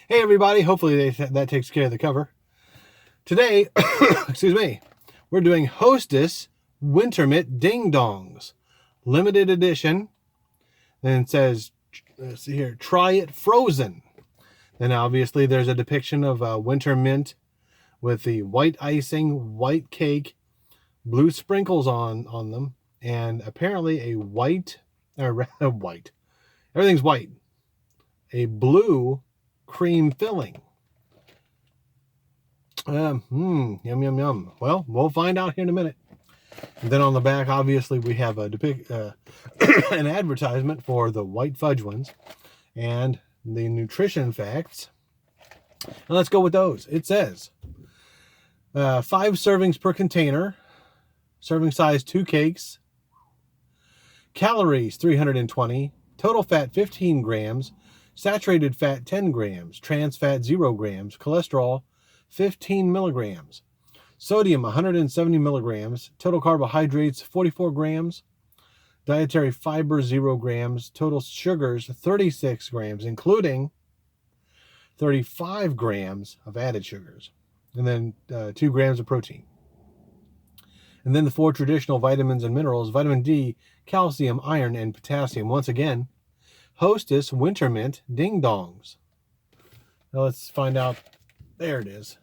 Hey everybody, hopefully that takes care of the cover. Today, excuse me, we're doing Hostess Wintermint Ding Dongs. Limited edition. Then it says, let's see here, try it frozen. Then obviously there's a depiction of winter mint with the white icing, white cake, blue sprinkles on them, and apparently a white, white, everything's white, a blue cream filling. Yum, yum, yum. Well, we'll find out here in a minute. And then on the back, obviously, we have a an advertisement for the white fudge ones and the nutrition facts. And let's go with those. It says 5 servings per container, serving size 2 cakes, calories 320, total fat 15 grams, saturated fat 10 grams, trans fat 0 grams, cholesterol 15 milligrams, sodium 170 milligrams, total carbohydrates 44 grams, dietary fiber 0 grams, total sugars 36 grams, including 35 grams of added sugars, and then 2 grams of protein. And then the 4 traditional vitamins and minerals: vitamin D, calcium, iron, and potassium. Once again, Hostess Wintermint Ding Dongs. Now let's find out. There it is.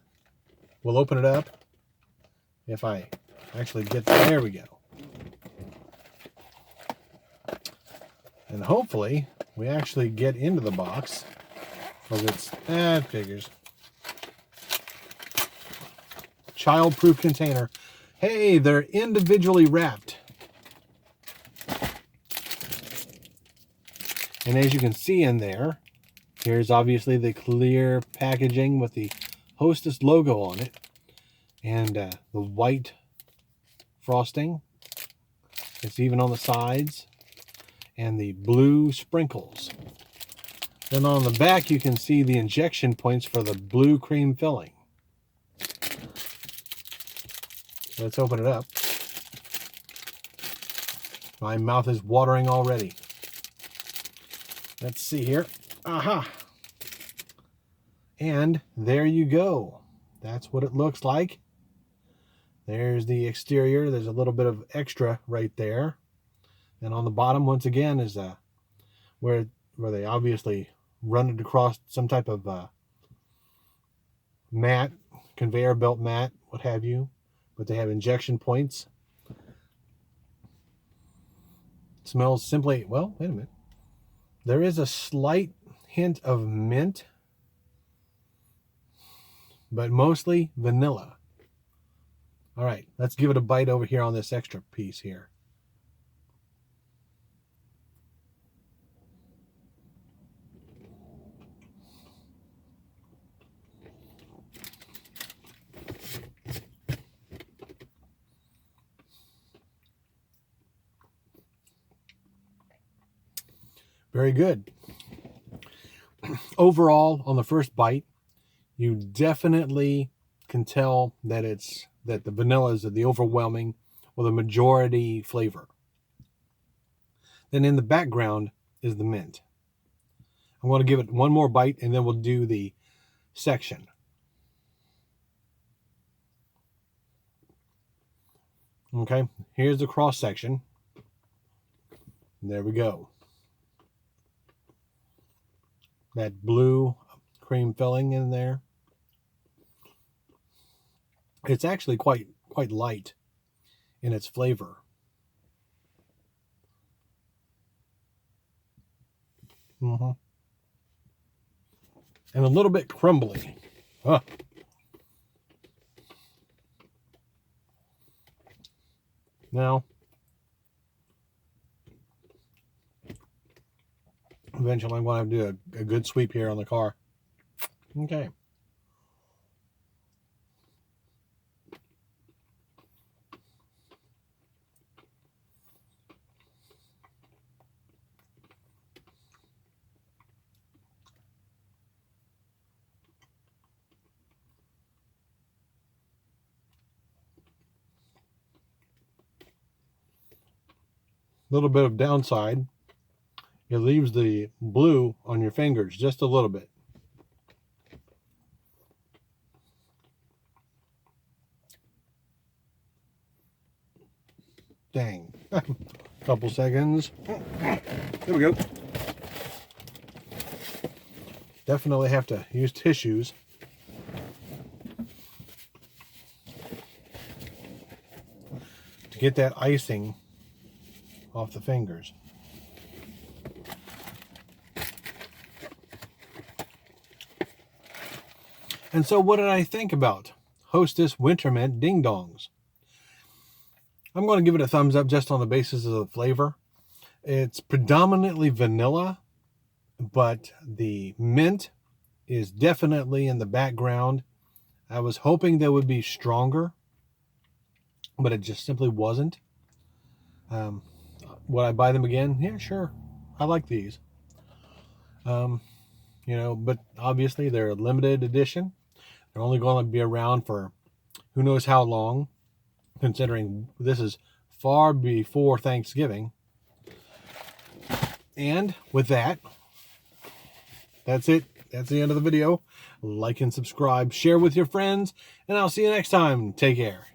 We'll open it up. If I actually get there, we go. And hopefully we actually get into the box, because it figures. Child-proof container. Hey, they're individually wrapped. And as you can see in there, here's obviously the clear packaging with the Hostess logo on it, and the white frosting. It's even on the sides, and the blue sprinkles. Then on the back you can see the injection points for the blue cream filling. Let's open it up. My mouth is watering already. Let's see here. Aha! And there you go. That's what it looks like. There's the exterior. There's a little bit of extra right there. And on the bottom, once again, is where they obviously run it across some type of mat, conveyor belt mat, what have you. But they have injection points. It smells simply, well, wait a minute. There is a slight hint of mint, but mostly vanilla. All right, let's give it a bite over here on this extra piece here. Very good. Overall, on the first bite, you definitely can tell that the vanilla is the overwhelming or the majority flavor. Then in the background is the mint. I'm going to give it one more bite, and then we'll do the section. Okay, here's the cross section. There we go. That blue cream filling in there. It's actually quite light in its flavor. And a little bit crumbly. Now, eventually I'm going to do a good sweep here on the car. Okay. Little bit of downside. It leaves the blue on your fingers just a little bit. Dang. Couple seconds. There we go. Definitely have to use tissues. To get that icing off the fingers. And so what did I think about Hostess Wintermint Ding Dongs? I'm going to give it a thumbs up just on the basis of the flavor. It's predominantly vanilla, but the mint is definitely in the background. I was hoping they would be stronger, but it just simply wasn't. Would I buy them again? Yeah, sure. I like these. You know, but obviously they're a limited edition. They're only going to be around for who knows how long, considering this is far before Thanksgiving. And with that, that's it. That's the end of the video. Like and subscribe, share with your friends, and I'll see you next time. Take care.